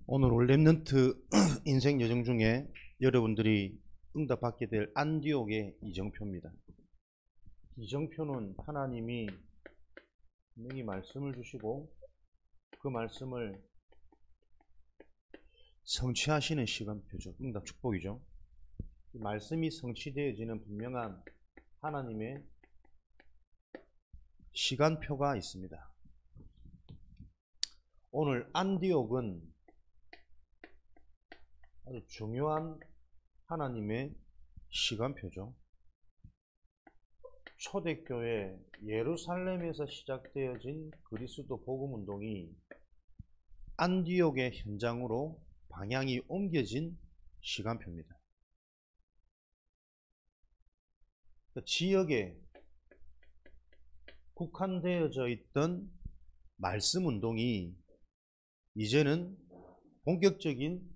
오늘 올 렘넌트 인생 여정 중에 여러분들이 응답받게 될 안디옥의 이정표입니다. 이정표는 하나님이 분명히 말씀을 주시고 그 말씀을 성취하시는 시간표죠. 응답 축복이죠. 말씀이 성취되어지는 분명한 하나님의 시간표가 있습니다. 오늘 안디옥은 아주 중요한 하나님의 시간표죠. 초대교회 예루살렘에서 시작되어진 그리스도 복음운동이 안디옥의 현장으로 방향이 옮겨진 시간표입니다. 지역에 국한되어져 있던 말씀운동이 이제는 본격적인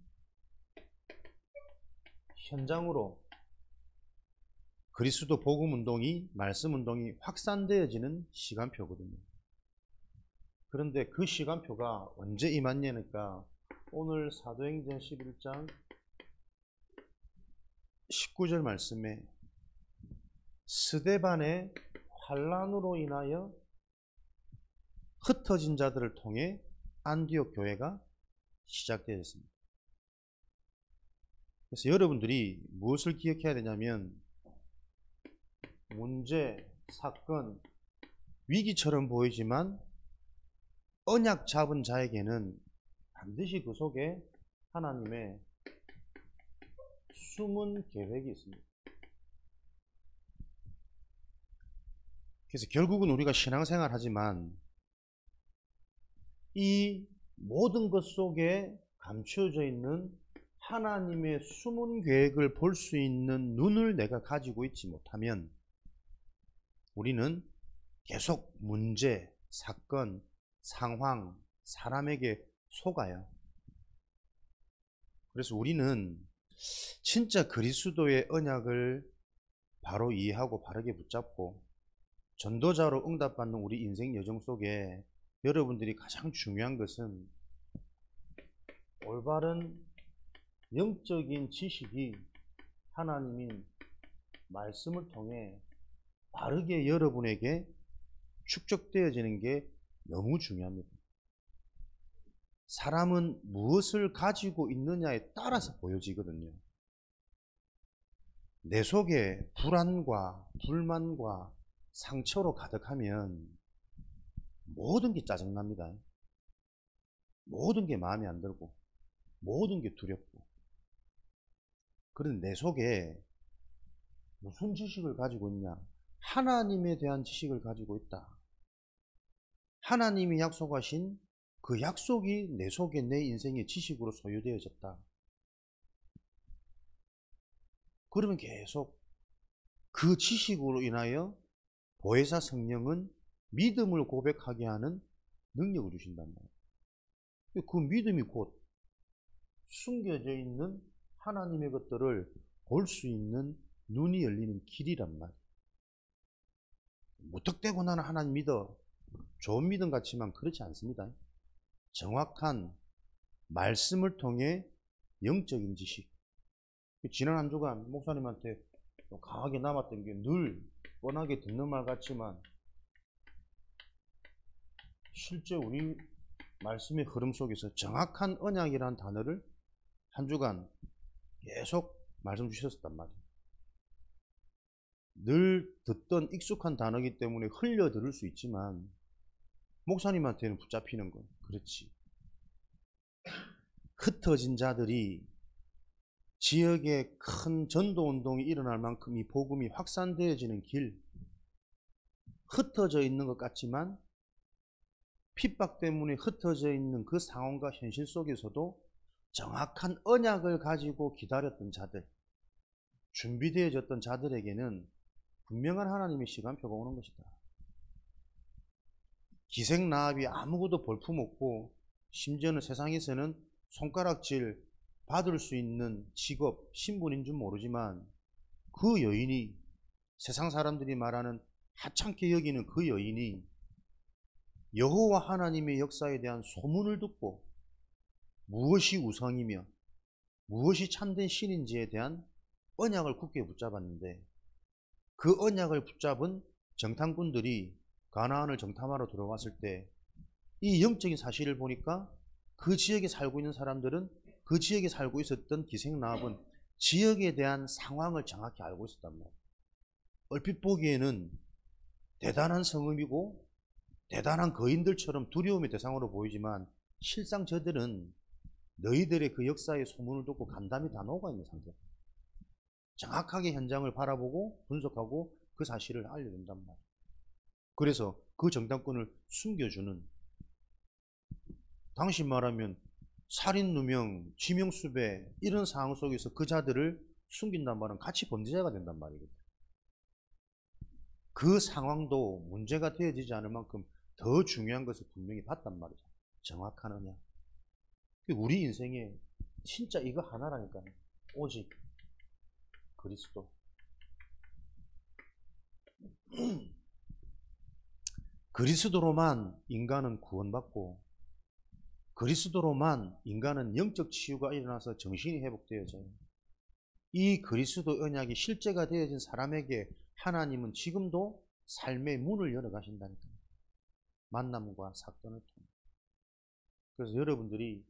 현장으로 그리스도 복음운동이 말씀운동이 확산되어지는 시간표거든요. 그런데 그 시간표가 언제 임했냐니까 오늘 사도행전 11장 19절 말씀에 스데반의 환난으로 인하여 흩어진 자들을 통해 안디옥 교회가 시작되었습니다. 그래서 여러분들이 무엇을 기억해야 되냐면 문제, 사건, 위기처럼 보이지만 언약 잡은 자에게는 반드시 그 속에 하나님의 숨은 계획이 있습니다. 그래서 결국은 우리가 신앙생활 하지만 이 모든 것 속에 감추어져 있는 하나님의 숨은 계획을 볼 수 있는 눈을 내가 가지고 있지 못하면 우리는 계속 문제, 사건, 상황, 사람에게 속아요. 그래서 우리는 진짜 그리스도의 언약을 바로 이해하고 바르게 붙잡고 전도자로 응답받는 우리 인생 여정 속에 여러분들이 가장 중요한 것은 올바른 영적인 지식이 하나님인 말씀을 통해 바르게 여러분에게 축적되어지는 게 너무 중요합니다. 사람은 무엇을 가지고 있느냐에 따라서 보여지거든요. 내 속에 불안과 불만과 상처로 가득하면 모든 게 짜증납니다. 모든 게 마음에 안 들고 모든 게 두렵고. 그런데 내 속에 무슨 지식을 가지고 있냐? 하나님에 대한 지식을 가지고 있다. 하나님이 약속하신 그 약속이 내 속에 내 인생의 지식으로 소유되어졌다. 그러면 계속 그 지식으로 인하여 보혜사 성령은 믿음을 고백하게 하는 능력을 주신단 말이에요. 그 믿음이 곧 숨겨져 있는 하나님의 것들을 볼 수 있는 눈이 열리는 길이란 말이에요. 무턱대고 나는 하나님 믿어. 좋은 믿음 같지만 그렇지 않습니다. 정확한 말씀을 통해 영적인 지식. 지난 한 주간 목사님한테 강하게 남았던 게 늘 뻔하게 듣는 말 같지만 실제 우리 말씀의 흐름 속에서 정확한 언약이라는 단어를 한 주간 계속 말씀 주셨단 말이에요. 늘 듣던 익숙한 단어이기 때문에 흘려 들을 수 있지만 목사님한테는 붙잡히는 건 그렇지. 흩어진 자들이 지역에 큰 전도운동이 일어날 만큼 이 복음이 확산되어지는 길, 흩어져 있는 것 같지만 핍박 때문에 흩어져 있는 그 상황과 현실 속에서도 정확한 언약을 가지고 기다렸던 자들, 준비되어졌던 자들에게는 분명한 하나님의 시간표가 오는 것이다. 기생나합이 아무것도 볼품없고 심지어는 세상에서는 손가락질 받을 수 있는 직업, 신분인 줄 모르지만 그 여인이 세상 사람들이 말하는 하찮게 여기는 그 여인이 여호와 하나님의 역사에 대한 소문을 듣고 무엇이 우상이며 무엇이 참된 신인지에 대한 언약을 굳게 붙잡았는데, 그 언약을 붙잡은 정탐꾼들이 가나안을 정탐하러 들어왔을 때 이 영적인 사실을 보니까 그 지역에 살고 있는 사람들은, 그 지역에 살고 있었던 기생라합은 지역에 대한 상황을 정확히 알고 있었단 말이에요. 얼핏 보기에는 대단한 성읍이고 대단한 거인들처럼 두려움의 대상으로 보이지만, 실상 저들은 너희들의 그 역사의 소문을 듣고 간담이 다 녹아있는 상태예요. 정확하게 현장을 바라보고 분석하고 그 사실을 알려준단 말이에요. 그래서 그 정탐꾼을 숨겨주는, 당시 말하면 살인, 누명, 지명수배 이런 상황 속에서 그 자들을 숨긴단 말은 같이 범죄자가 된단 말이거든요. 그 상황도 문제가 되어지지 않을 만큼 더 중요한 것을 분명히 봤단 말이죠. 정확한 언약. 우리 인생에 진짜 이거 하나라니까요. 오직 그리스도. 그리스도로만 인간은 구원받고, 그리스도로만 인간은 영적 치유가 일어나서 정신이 회복되어져요. 이 그리스도 언약이 실제가 되어진 사람에게 하나님은 지금도 삶의 문을 열어 가신다니까요. 만남과 사건을 통해. 그래서 여러분들이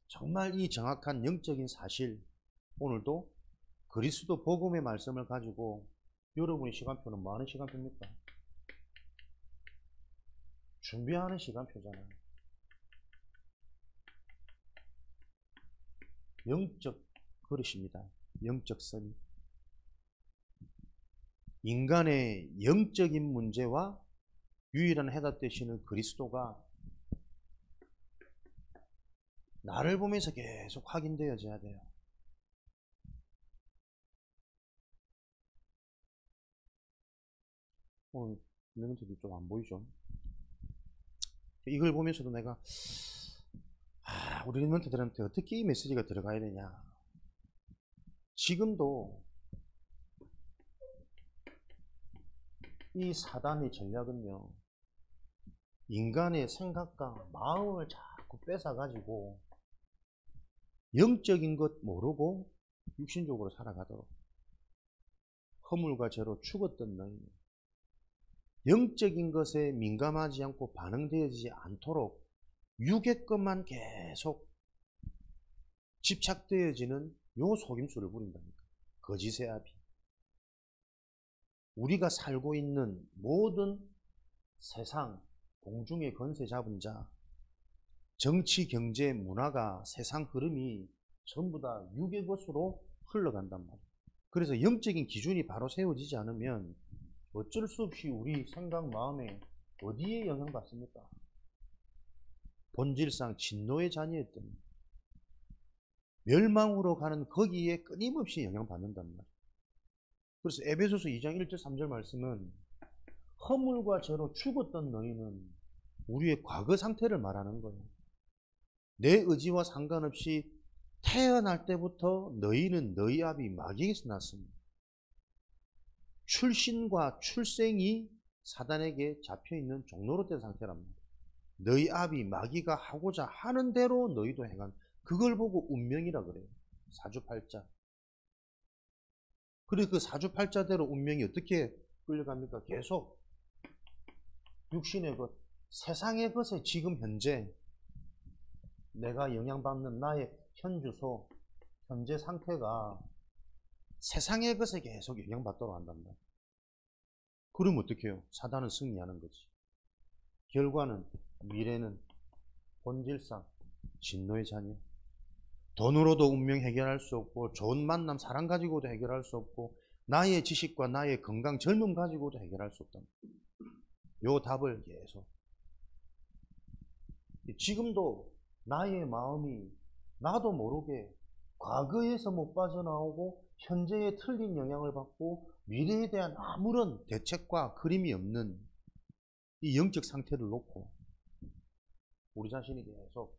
정말 이 정확한 영적인 사실, 오늘도 그리스도 복음의 말씀을 가지고, 여러분의 시간표는 뭐 하는 시간표입니까? 준비하는 시간표잖아요. 영적 그릇입니다. 영적 선. 인간의 영적인 문제와 유일한 해답 되시는 그리스도가 나를 보면서 계속 확인되어져야 돼요. 오늘 엘리멘트도 좀 안 보이죠? 이걸 보면서도 내가 우리 엘리멘트들한테 어떻게 이 메시지가 들어가야 되냐. 지금도 이 사단의 전략은요, 인간의 생각과 마음을 자꾸 뺏어가지고 영적인 것 모르고 육신적으로 살아가도록, 허물과 죄로 죽었던 너희는 영적인 것에 민감하지 않고 반응되어지지 않도록 육의 것만 계속 집착되어지는 요 속임수를 부린다니까. 거짓의 아비. 우리가 살고 있는 모든 세상, 공중의 권세 잡은 자, 정치, 경제, 문화가, 세상 흐름이 전부 다 육의 것으로 흘러간단 말이에요. 그래서 영적인 기준이 바로 세워지지 않으면 어쩔 수 없이 우리 생각, 마음에 어디에 영향받습니까? 본질상 진노의 자녀였더니 멸망으로 가는 거기에 끊임없이 영향받는단 말이에요. 그래서 에베소서 2장 1절 3절 말씀은 허물과 죄로 죽었던 너희는 우리의 과거 상태를 말하는 거예요. 내 의지와 상관없이 태어날 때부터 너희는 너희 아비 마귀에게서 났습니다. 출신과 출생이 사단에게 잡혀있는 종로로 된 상태랍니다. 너희 아비 마귀가 하고자 하는 대로 너희도 행한, 그걸 보고 운명이라 그래요. 사주팔자. 그리고 그 사주팔자대로 운명이 어떻게 끌려갑니까? 계속 육신의 것, 세상의 것에 지금 현재 내가 영향받는 나의 현주소, 현재 상태가 세상의 것에 계속 영향받도록 한단다. 그럼 어떻게 해요? 사단은 승리하는 거지. 결과는, 미래는 본질상 진노의 자녀. 돈으로도 운명 해결할 수 없고, 좋은 만남, 사랑 가지고도 해결할 수 없고, 나의 지식과 나의 건강, 젊음 가지고도 해결할 수 없다. 요 답을 계속. 지금도 나의 마음이 나도 모르게 과거에서 못 빠져나오고 현재에 틀린 영향을 받고 미래에 대한 아무런 대책과 그림이 없는 이 영적 상태를 놓고 우리 자신이 계속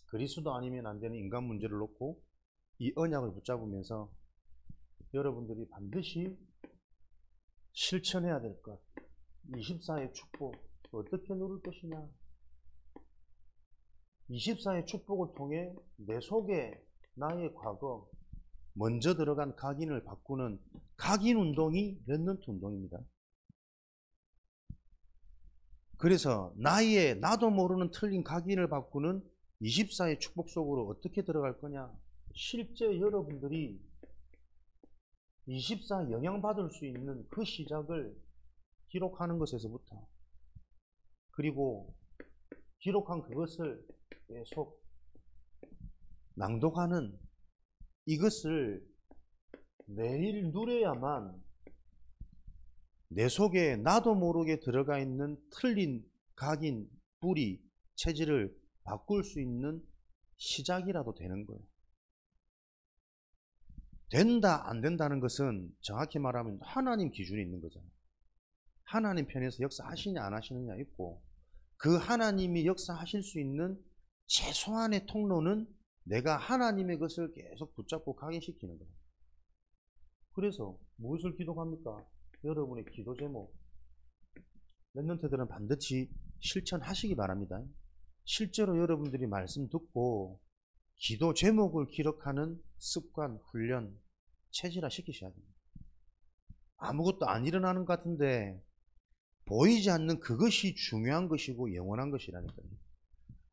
그리스도 아니면 안 되는 인간 문제를 놓고 이 언약을 붙잡으면서 여러분들이 반드시 실천해야 될 것, 24의 축복 어떻게 누릴 것이냐. 24의 축복을 통해 내 속에 나의 과거, 먼저 들어간 각인을 바꾸는 각인 운동이 렘넌트 운동입니다. 그래서 나도 모르는 틀린 각인을 바꾸는 24의 축복 속으로 어떻게 들어갈 거냐? 실제 여러분들이 24 영향받을 수 있는 그 시작을 기록하는 것에서부터, 그리고 기록한 그것을 계속 낭독하는 이것을 매일 누려야만 내 속에 나도 모르게 들어가 있는 틀린 각인, 뿌리, 체질을 바꿀 수 있는 시작이라도 되는 거예요. 된다, 안 된다는 것은 정확히 말하면 하나님 기준이 있는 거잖아요. 하나님 편에서 역사하시냐 안 하시느냐 있고, 그 하나님이 역사하실 수 있는 최소한의 통로는 내가 하나님의 것을 계속 붙잡고 각인시키는 거예요. 그래서 무엇을 기록합니까? 여러분의 기도 제목. 렘넌트들은 반드시 실천하시기 바랍니다. 실제로 여러분들이 말씀 듣고 기도 제목을 기록하는 습관, 훈련, 체질화 시키셔야 됩니다. 아무것도 안 일어나는 것 같은데 보이지 않는 그것이 중요한 것이고 영원한 것이라니까요.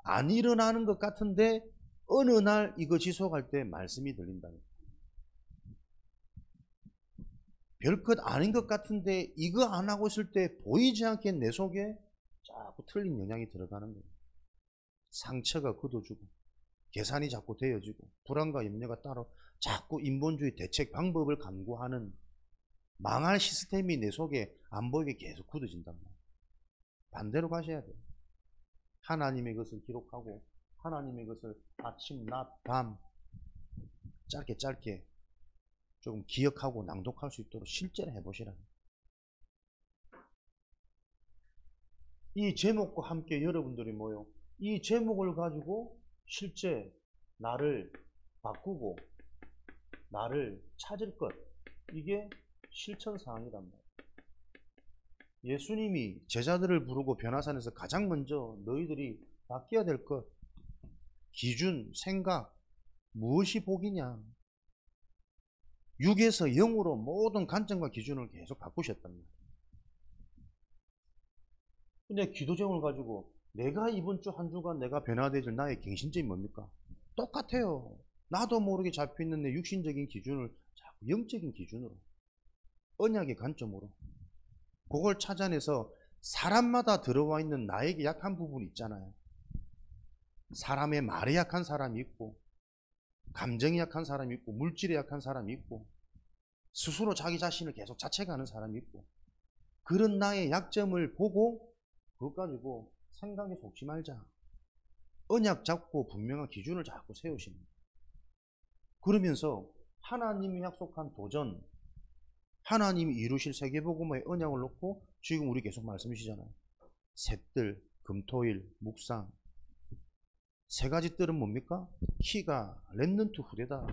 안 일어나는 것 같은데 어느 날 이거 지속할 때 말씀이 들린다니까. 별것 아닌 것 같은데 이거 안 하고 있을 때 보이지 않게 내 속에 자꾸 틀린 영향이 들어가는 거예요. 상처가 굳어지고 계산이 자꾸 되어지고 불안과 염려가 따로 자꾸 인본주의 대책 방법을 강구하는 망할 시스템이 내 속에 안 보이게 계속 굳어진단 말이에요. 반대로 가셔야 돼요. 하나님의 것을 기록하고 하나님의 것을 아침, 낮, 밤 짧게 조금 기억하고 낭독할 수 있도록 실제로 해보시라는 거예요. 이 제목과 함께 여러분들이 뭐요? 이 제목을 가지고 실제 나를 바꾸고 나를 찾을 것, 이게 실천사항이란 말이에요. 예수님이 제자들을 부르고 변화산에서 가장 먼저 너희들이 바뀌어야 될 것, 기준, 생각, 무엇이 복이냐, 육에서 영으로 모든 관점과 기준을 계속 바꾸셨단 말이에요. 근데 기도 제목을 가지고 내가 이번 주 한 주간 내가 변화되질 나의 갱신점이 뭡니까? 똑같아요. 나도 모르게 잡혀있는 내 육신적인 기준을 자꾸 영적인 기준으로, 언약의 관점으로 그걸 찾아내서 사람마다 들어와 있는 나에게 약한 부분이 있잖아요. 사람의 말에 약한 사람이 있고, 감정이 약한 사람이 있고, 물질에 약한 사람이 있고, 스스로 자기 자신을 계속 자책하는 사람이 있고, 그런 나의 약점을 보고 그것 가지고 생각에 속지 말자. 언약 잡고 분명한 기준을 자꾸 세우십니다. 그러면서 하나님이 약속한 도전, 하나님이 이루실 세계복음의 언약을 놓고 지금 우리 계속 말씀이시잖아요. 셋들, 금토일, 묵상. 세 가지 뜰은 뭡니까? 키가 렘넌트 후대다.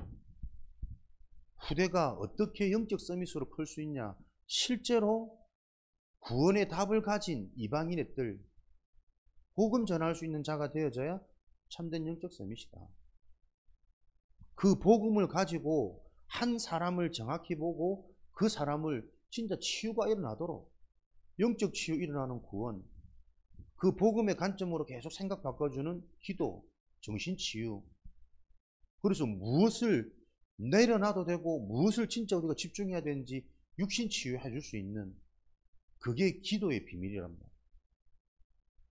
후대가 어떻게 영적 서밋으로 클 수 있냐? 실제로 구원의 답을 가진 이방인의 뜰, 복음 전할 수 있는 자가 되어져야 참된 영적 서밋이다. 그 복음을 가지고 한 사람을 정확히 보고 그 사람을 진짜 치유가 일어나도록, 영적 치유 일어나는 구원, 그 복음의 관점으로 계속 생각 바꿔주는 기도, 정신치유. 그래서 무엇을 내려놔도 되고 무엇을 진짜 우리가 집중해야 되는지 육신치유해 줄 수 있는, 그게 기도의 비밀이랍니다.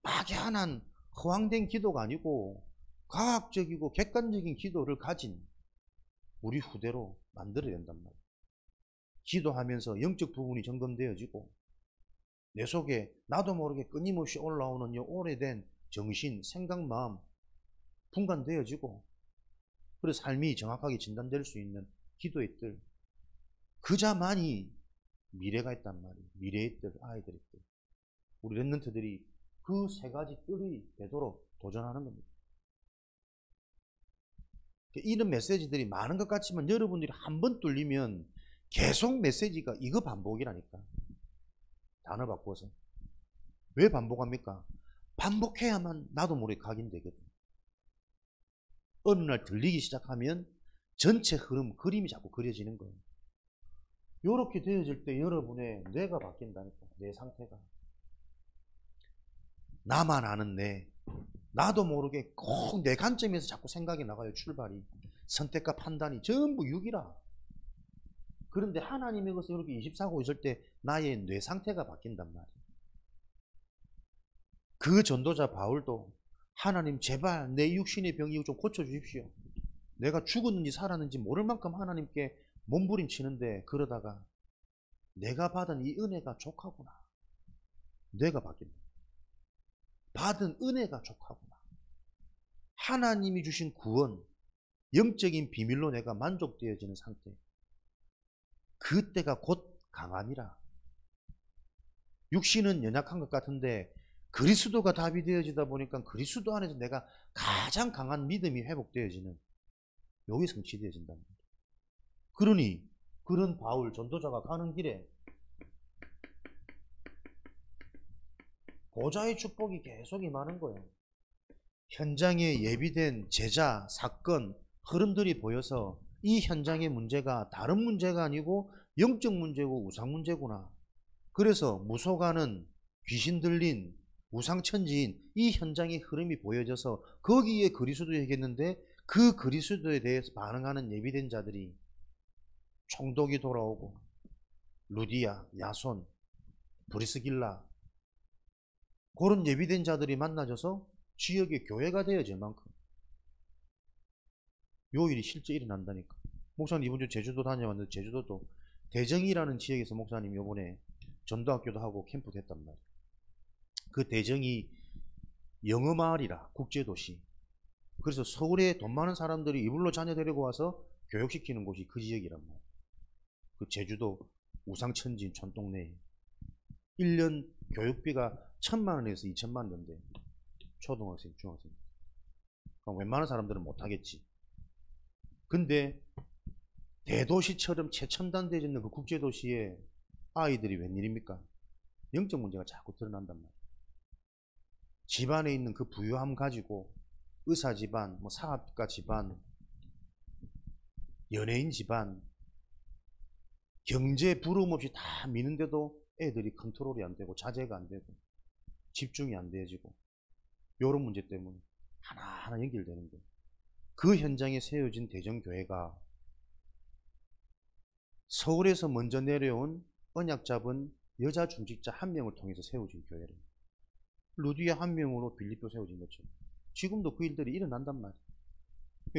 막연한 허황된 기도가 아니고 과학적이고 객관적인 기도를 가진 우리 후대로 만들어야 된단 말이에요. 기도하면서 영적 부분이 점검되어지고 내 속에 나도 모르게 끊임없이 올라오는 이 오래된 정신, 생각, 마음 분간되어지고, 그래서 삶이 정확하게 진단될 수 있는 기도의 뜰, 그자만이 미래가 있단 말이에요. 미래의 뜰, 아이들의 뜰. 우리 렘넌트들이 그 세 가지 뜰이 되도록 도전하는 겁니다. 이런 메시지들이 많은 것 같지만 여러분들이 한 번 뚫리면 계속 메시지가 이거 반복이라니까. 단어 바꿔서. 왜 반복합니까? 반복해야만 나도 모르게 각인되거든. 어느 날 들리기 시작하면 전체 흐름, 그림이 자꾸 그려지는 거예요. 이렇게 되어질 때 여러분의 뇌가 바뀐다니까. 뇌 상태가. 나만 아는 뇌. 나도 모르게 꼭 내 관점에서 자꾸 생각이 나가요. 출발이. 선택과 판단이 전부 6이라. 그런데 하나님의 것을 이렇게 24고 있을 때 나의 뇌 상태가 바뀐단 말이에요. 그 전도자 바울도 하나님 제발 내 육신의 병이 좀 고쳐주십시오. 내가 죽었는지 살았는지 모를 만큼 하나님께 몸부림치는데 그러다가 내가 받은 이 은혜가 족하구나. 뇌가 바뀐다. 받은 은혜가 족하구나. 하나님이 주신 구원, 영적인 비밀로 내가 만족되어지는 상태. 그때가 곧 강함이라. 육신은 연약한 것 같은데 그리스도가 답이 되어지다 보니까 그리스도 안에서 내가 가장 강한 믿음이 회복되어지는 여기 성취되어진다는 거예요. 그러니 그런 바울 전도자가 가는 길에 보좌의 축복이 계속 임하는 거예요. 현장에 예비된 제자, 사건, 흐름들이 보여서 이 현장의 문제가 다른 문제가 아니고 영적 문제고 우상 문제구나. 그래서 무속하는 귀신 들린 우상천지인 이 현장의 흐름이 보여져서 거기에 그리스도이겠는데 그 그리스도에 대해서 반응하는 예비된 자들이 총독이 돌아오고 루디아, 야손, 브리스길라 그런 예비된 자들이 만나져서 지역의 교회가 되어질 만큼 요 일이 실제 일어난다니까. 목사님 이번 주 제주도 다녀왔는데 제주도도 대정이라는 지역에서 목사님 요번에 전도학교도 하고 캠프도 했단 말이에요. 그 대정이 영어마을이라 국제도시. 그래서 서울에 돈 많은 사람들이 이불로 자녀 데리고 와서 교육시키는 곳이 그 지역이란 말이에요. 그 제주도 우상천지인 촌동네에 1년 교육비가 1,000만 원에서 2천만 원 정도. 초등학생, 중학생. 그럼 웬만한 사람들은 못하겠지. 근데 대도시처럼 최첨단되어있는 그 국제도시에 아이들이 웬일입니까? 영적 문제가 자꾸 드러난단 말이에요. 집안에 있는 그 부유함 가지고 의사 집안, 뭐 사업가 집안, 연예인 집안, 경제 부러움 없이 다 미는데도 애들이 컨트롤이 안 되고 자제가 안 되고 집중이 안 되어지고 이런 문제 때문에 하나하나 연결되는 거예요. 그 현장에 세워진 대정교회가 서울에서 먼저 내려온 언약 잡은 여자 중직자 한 명을 통해서 세워진 교회를 루디아 한 명으로 빌립보 세워진 것처럼 지금도 그 일들이 일어난단 말이에요.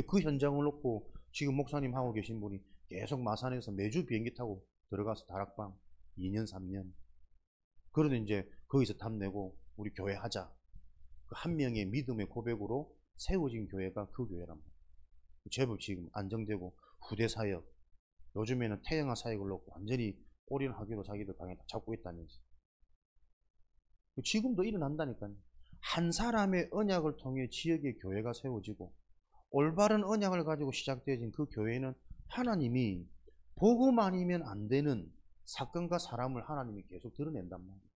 그 현장을 놓고 지금 목사님 하고 계신 분이 계속 마산에서 매주 비행기 타고 들어가서 다락방 2년 3년 그러다 이제 거기서 답내고 우리 교회 하자. 그 한 명의 믿음의 고백으로 세워진 교회가 그 교회란 말이에요. 제법 지금 안정되고 후대 사역 요즘에는 태영아 사역을 놓고 완전히 올인하기로 자기들 방에 잡고 있다면서. 지금도 일어난다니까요. 한 사람의 언약을 통해 지역의 교회가 세워지고 올바른 언약을 가지고 시작되어진 그 교회는 하나님이 복음 아니면 안 되는 사건과 사람을 하나님이 계속 드러낸단 말이에요.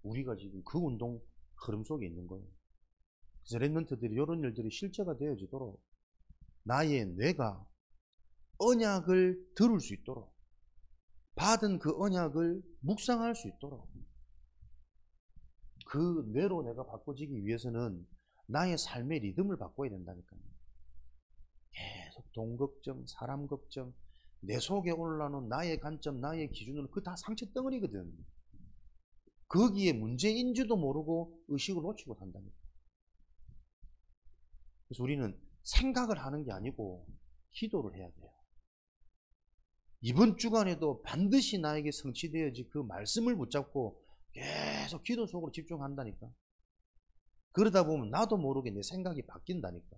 우리가 지금 그 운동 흐름 속에 있는 거예요. 그래서 랩런트들이 이런 일들이 실제가 되어지도록 나의 뇌가 언약을 들을 수 있도록 받은 그 언약을 묵상할 수 있도록 그 뇌로 내가 바꿔지기 위해서는 나의 삶의 리듬을 바꿔야 된다니까요. 계속 돈 걱정, 사람 걱정, 내 속에 올라오는 나의 관점, 나의 기준은 그 다 상처 덩어리거든. 거기에 문제인지도 모르고 의식을 놓치고 산다니까. 그래서 우리는 생각을 하는 게 아니고 기도를 해야 돼요. 이번 주간에도 반드시 나에게 성취되어질 그 말씀을 붙잡고 계속 기도 속으로 집중한다니까. 그러다 보면 나도 모르게 내 생각이 바뀐다니까.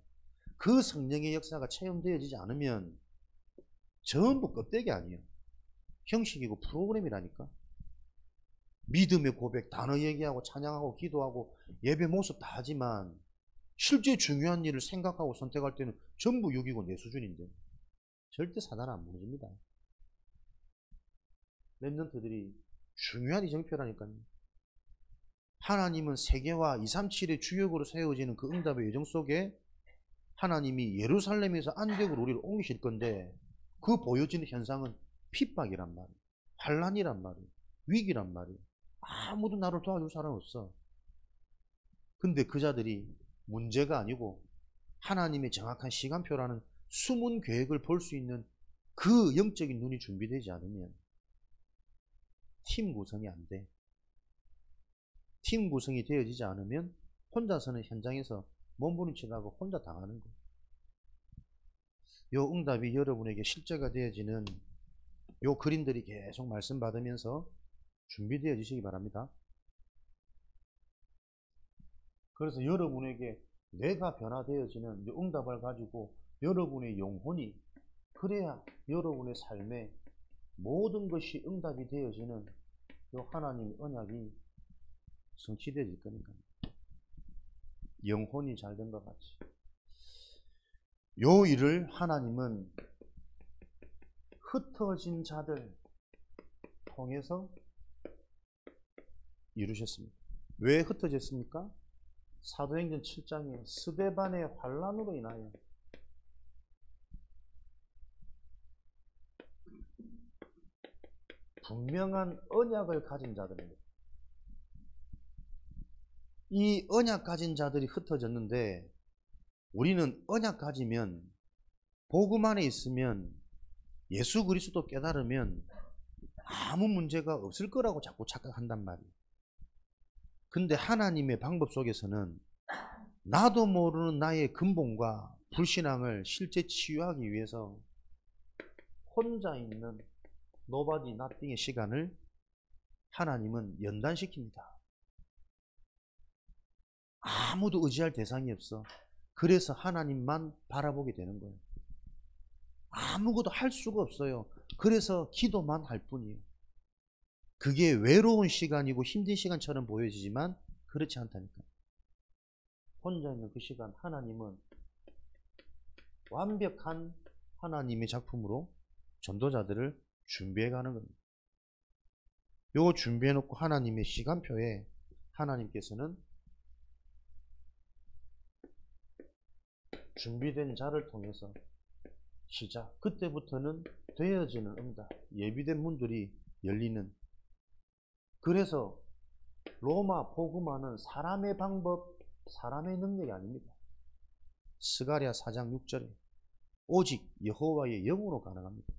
그 성령의 역사가 체험되어지지 않으면 전부 껍데기 아니에요. 형식이고 프로그램이라니까. 믿음의 고백, 단어 얘기하고 찬양하고 기도하고 예배 모습 다 하지만 실제 중요한 일을 생각하고 선택할 때는 전부 6이고 내 수준인데 절대 사단은 안 무너집니다. 랩런트들이 중요한 이정표라니까요. 하나님은 세계와 237의 주역으로 세워지는 그 응답의 예정 속에 하나님이 예루살렘에서 안디옥으로 우리를 옮기실 건데 그 보여지는 현상은 핍박이란 말이에요. 환란이란 말이에요. 위기란 말이에요. 아무도 나를 도와줄 사람 없어. 근데 그 자들이 문제가 아니고 하나님의 정확한 시간표라는 숨은 계획을 볼 수 있는 그 영적인 눈이 준비되지 않으면 팀 구성이 안 돼. 팀 구성이 되어지지 않으면 혼자서는 현장에서 몸부림치다가 혼자 당하는 거예요. 요 응답이 여러분에게 실제가 되어지는 요 그림들이 계속 말씀 받으면서 준비되어지시기 바랍니다. 그래서 여러분에게 내가 변화되어지는 요 응답을 가지고 여러분의 영혼이, 그래야 여러분의 삶에 모든 것이 응답이 되어지는 요 하나님의 언약이 성취되어질 거니까. 영혼이 잘된 것 같이. 요 일을 하나님은 흩어진 자들 통해서 이루셨습니다. 왜 흩어졌습니까? 사도행전 7장에 스데반의 환란으로 인하여 분명한 언약을 가진 자들입니다. 이 언약 가진 자들이 흩어졌는데 우리는 언약 가지면 복음 안에 있으면 예수 그리스도 깨달으면 아무 문제가 없을 거라고 자꾸 착각한단 말이에요. 근데 하나님의 방법 속에서는 나도 모르는 나의 근본과 불신앙을 실제 치유하기 위해서 혼자 있는 노바디 나띵의 시간을 하나님은 연단시킵니다. 아무도 의지할 대상이 없어. 그래서 하나님만 바라보게 되는 거예요. 아무것도 할 수가 없어요. 그래서 기도만 할 뿐이에요. 그게 외로운 시간이고 힘든 시간처럼 보여지지만 그렇지 않다니까. 혼자 있는 그 시간 하나님은 완벽한 하나님의 작품으로 전도자들을 준비해가는 겁니다. 요거 준비해놓고 하나님의 시간표에 하나님께서는 준비된 자를 통해서 시작, 그때부터는 되어지는 응답, 예비된 문들이 열리는. 그래서 로마 복음화는 사람의 방법, 사람의 능력이 아닙니다. 스가랴 4장 6절에 오직 여호와의 영으로 가능합니다.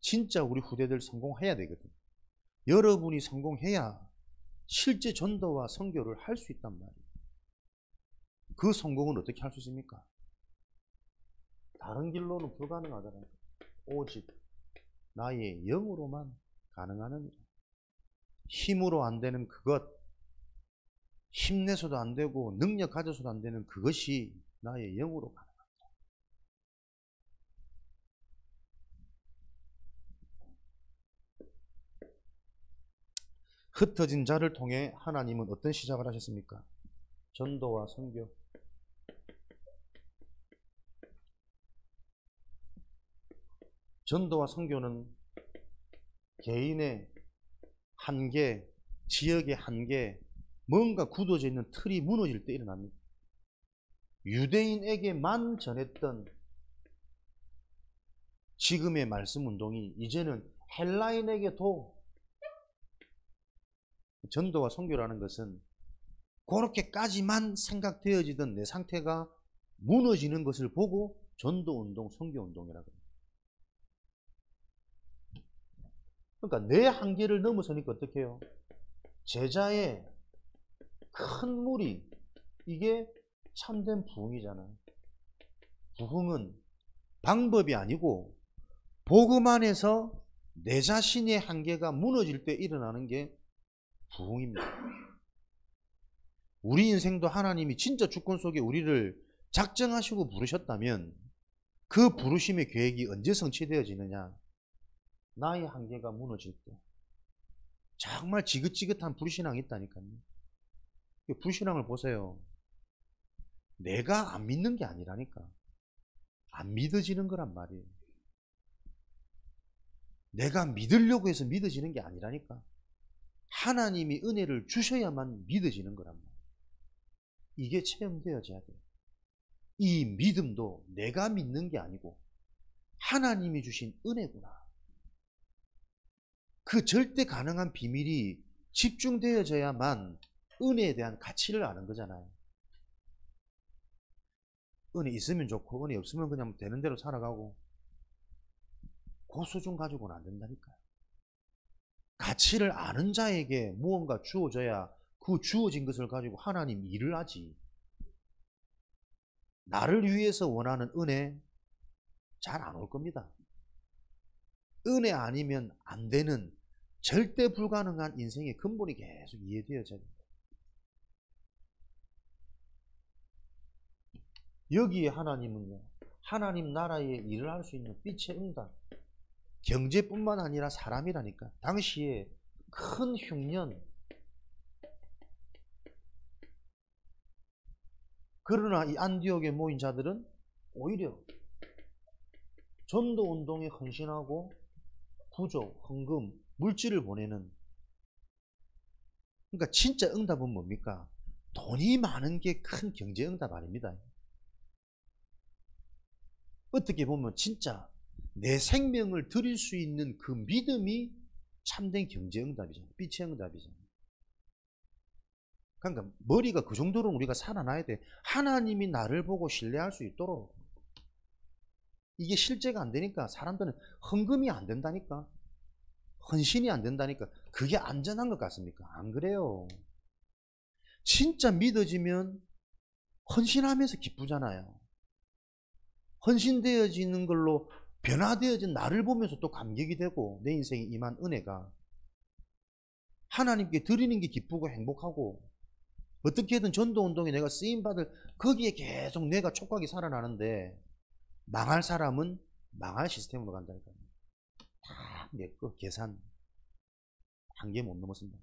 진짜 우리 후대들 성공해야 되거든요. 여러분이 성공해야 실제 전도와 선교를 할 수 있단 말이에요. 그 성공은 어떻게 할 수 있습니까? 다른 길로는 불가능하다는 거예요. 오직 나의 영으로만 가능하느니라. 힘으로 안 되는 그것, 힘내서도 안 되고 능력 가져서도 안 되는 그것이 나의 영으로 가능합니다. 흩어진 자를 통해 하나님은 어떤 시작을 하셨습니까? 전도와 선교. 전도와 선교는 개인의 한계, 지역의 한계, 뭔가 굳어져 있는 틀이 무너질 때 일어납니다. 유대인에게만 전했던 지금의 말씀 운동이 이제는 헬라인에게도, 전도와 선교라는 것은 그렇게까지만 생각되어지던 내 상태가 무너지는 것을 보고 전도운동, 선교운동이라고 합니다. 그러니까 내 한계를 넘어서니까 어떻게 해요? 제자의 큰 무리, 이게 참된 부흥이잖아요. 부흥은 방법이 아니고 복음 안에서 내 자신의 한계가 무너질 때 일어나는 게 부흥입니다. 우리 인생도 하나님이 진짜 주권 속에 우리를 작정하시고 부르셨다면 그 부르심의 계획이 언제 성취되어지느냐? 나의 한계가 무너질 때. 정말 지긋지긋한 불신앙이 있다니까요. 불신앙을 보세요. 내가 안 믿는 게 아니라니까. 안 믿어지는 거란 말이에요. 내가 믿으려고 해서 믿어지는 게 아니라니까. 하나님이 은혜를 주셔야만 믿어지는 거란 말이에요. 이게 체험되어져야 돼요. 이 믿음도 내가 믿는 게 아니고 하나님이 주신 은혜구나. 그 절대 가능한 비밀이 집중되어져야만 은혜에 대한 가치를 아는 거잖아요. 은혜 있으면 좋고 은혜 없으면 그냥 되는 대로 살아가고 그 수준 가지고는 안 된다니까요. 가치를 아는 자에게 무언가 주어져야 그 주어진 것을 가지고 하나님 일을 하지. 나를 위해서 원하는 은혜 잘 안 올 겁니다. 은혜 아니면 안 되는 절대 불가능한 인생의 근본이 계속 이해되어져야 됩니다. 여기에 하나님은요, 하나님 나라에 일을 할 수 있는 빛의 응답, 경제뿐만 아니라 사람이라니까. 당시에 큰 흉년, 그러나 이 안디옥에 모인 자들은 오히려 전도 운동에 헌신하고 부족, 헌금, 물질을 보내는, 그러니까 진짜 응답은 뭡니까? 돈이 많은 게 큰 경제 응답 아닙니다. 어떻게 보면 진짜 내 생명을 드릴 수 있는 그 믿음이 참된 경제 응답이잖아요. 빛의 응답이잖아요. 그러니까 머리가 그 정도로 우리가 살아나야 돼. 하나님이 나를 보고 신뢰할 수 있도록. 이게 실제가 안 되니까 사람들은 헌금이 안 된다니까. 헌신이 안 된다니까. 그게 안전한 것 같습니까? 안 그래요. 진짜 믿어지면 헌신하면서 기쁘잖아요. 헌신되어지는 걸로 변화되어진 나를 보면서 또 감격이 되고 내 인생에 임한 은혜가 하나님께 드리는 게 기쁘고 행복하고 어떻게든 전도운동에 내가 쓰임받을 거기에 계속 내가 촉각이 살아나는데 망할 사람은 망할 시스템으로 간다니까요. 다 내 거 계산 한계 못 넘어선다.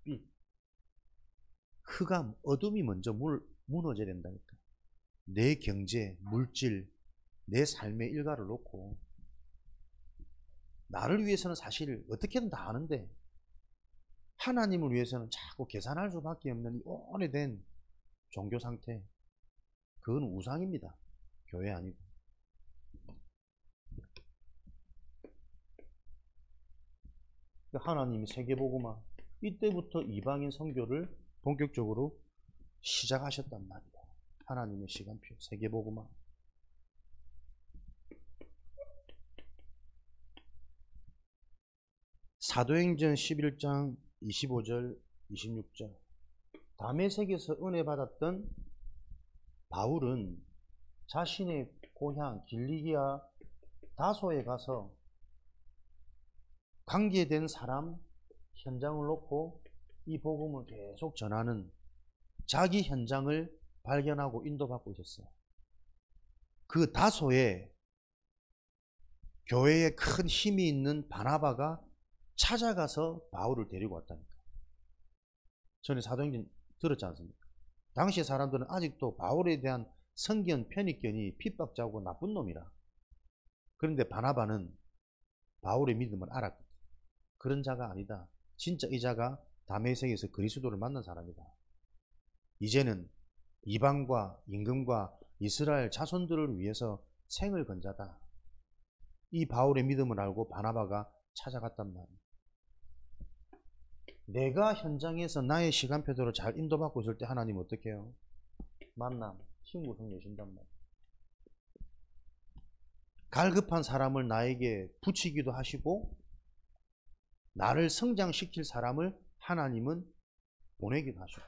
B. 흑암, 어둠이 먼저 무너져야 된다니까. 내 경제, 물질, 내 삶의 일가를 놓고 나를 위해서는 사실 어떻게든 다 하는데 하나님을 위해서는 자꾸 계산할 수밖에 없는 이 오래된 종교 상태, 그건 우상입니다. 교회 아니고. 하나님이 세계복음화, 이때부터 이방인 선교를 본격적으로 시작하셨단 말이다. 하나님의 시간표, 세계복음화. 사도행전 11장 25절, 26절. 다메섹에서 은혜 받았던 바울은 자신의 고향 길리기아 다소에 가서 관계된 사람 현장을 놓고 이 복음을 계속 전하는 자기 현장을 발견하고 인도받고 있었어요. 그 다소에 교회에 큰 힘이 있는 바나바가 찾아가서 바울을 데리고 왔다니까. 전에 사도행전 들었지 않습니까? 당시 사람들은 아직도 바울에 대한 선견, 편익견이 핍박자고 나쁜 놈이라. 그런데 바나바는 바울의 믿음을 알았거든. 그런 자가 아니다. 진짜 이 자가 다메섹에서 그리스도를 만난 사람이다. 이제는 이방과 임금과 이스라엘 자손들을 위해서 생을 건 자다. 이 바울의 믿음을 알고 바나바가 찾아갔단 말이에요. 내가 현장에서 나의 시간표대로 잘 인도받고 있을 때 하나님 어떻게 해요? 만남, 팀 구성 여신단 말이에요. 갈급한 사람을 나에게 붙이기도 하시고 나를 성장시킬 사람을 하나님은 보내기도 하시고.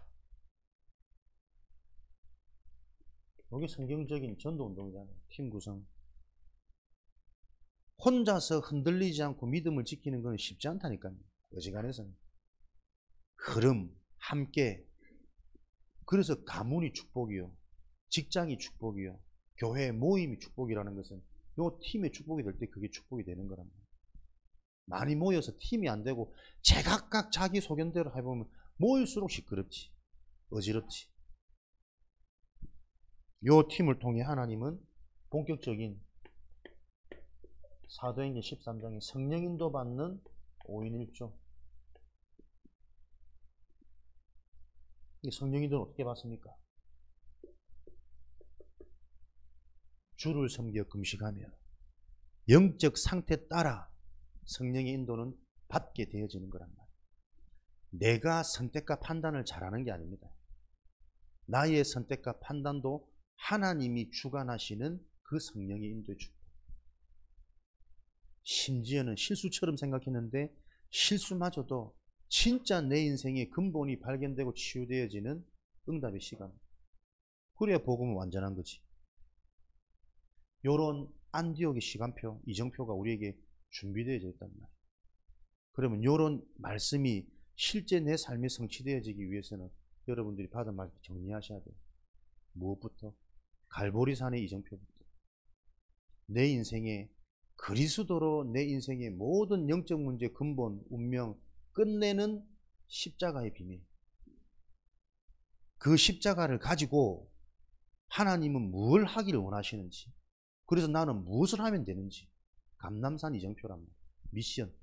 이게 성경적인 전도운동이잖아요. 팀 구성. 혼자서 흔들리지 않고 믿음을 지키는 건 쉽지 않다니까요. 어지간해서는. 흐름, 함께. 그래서 가문이 축복이요. 직장이 축복이요. 교회 모임이 축복이라는 것은 요 팀의 축복이 될 때 그게 축복이 되는 거랍니다. 많이 모여서 팀이 안 되고 제각각 자기 소견대로 해보면 모일수록 시끄럽지. 어지럽지. 요 팀을 통해 하나님은 본격적인 사도행전 13장에 성령 인도받는 5인 1조. 이 성령인들은 어떻게 봤습니까? 주를 섬겨 금식하며 영적 상태에 따라 성령의 인도는 받게 되어지는 거란 말이에요. 내가 선택과 판단을 잘하는 게 아닙니다. 나의 선택과 판단도 하나님이 주관하시는 그 성령의 인도에 주고, 심지어는 실수처럼 생각했는데 실수마저도 진짜 내 인생의 근본이 발견되고 치유되어지는 응답의 시간. 그래야 복음은 완전한 거지. 요런 안디옥의 시간표, 이정표가 우리에게 준비되어져 있단 말이에요. 그러면 요런 말씀이 실제 내 삶에 성취되어지기 위해서는 여러분들이 받은 말씀 정리하셔야 돼요. 무엇부터? 갈보리산의 이정표부터. 내 인생에 그리스도로 내 인생의 모든 영적 문제 근본, 운명 끝내는 십자가의 비밀. 그 십자가를 가지고 하나님은 뭘 하기를 원하시는지, 그래서 나는 무엇을 하면 되는지, 감람산 이정표란 말이에요. 미션.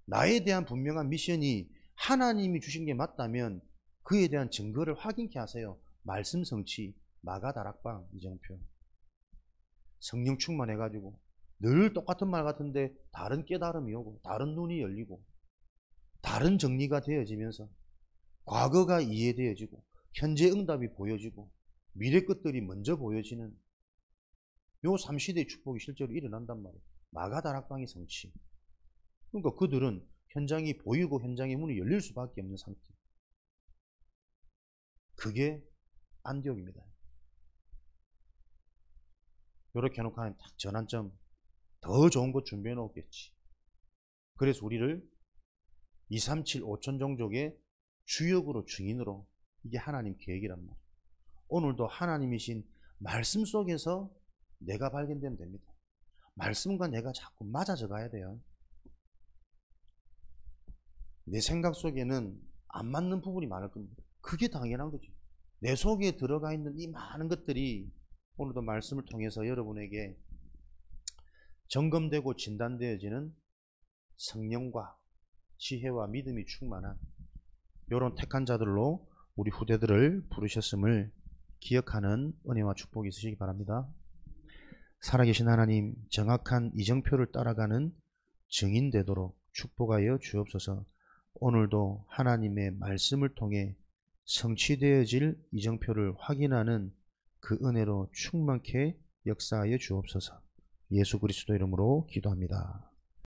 나에 대한 분명한 미션이 하나님이 주신 게 맞다면 그에 대한 증거를 확인케 하세요. 말씀 성취, 마가다락방 이정표. 성령 충만해가지고 늘 똑같은 말 같은데 다른 깨달음이 오고 다른 눈이 열리고 다른 정리가 되어지면서 과거가 이해되어지고 현재 응답이 보여지고 미래 것들이 먼저 보여지는 요 3시대의 축복이 실제로 일어난단 말이에요. 마가다락방의 성취. 그러니까 그들은 현장이 보이고 현장의 문이 열릴 수밖에 없는 상태. 그게 안디옥입니다. 이렇게 해놓고 하면 딱 전환점, 더 좋은 것 준비해 놓겠지. 그래서 우리를 237 5천 종족의 주역으로, 증인으로, 이게 하나님 계획이란 말이에요. 오늘도 하나님이신 말씀 속에서 내가 발견되면 됩니다. 말씀과 내가 자꾸 맞아져 가야 돼요. 내 생각 속에는 안 맞는 부분이 많을 겁니다. 그게 당연한 거죠. 내 속에 들어가 있는 이 많은 것들이 오늘도 말씀을 통해서 여러분에게 점검되고 진단되어지는 성령과 지혜와 믿음이 충만한 이런 택한 자들로 우리 후대들을 부르셨음을 기억하는 은혜와 축복이 있으시기 바랍니다. 살아계신 하나님, 정확한 이정표를 따라가는 증인 되도록 축복하여 주옵소서. 오늘도 하나님의 말씀을 통해 성취되어질 이정표를 확인하는 그 은혜로 충만케 역사하여 주옵소서. 예수 그리스도 이름으로 기도합니다.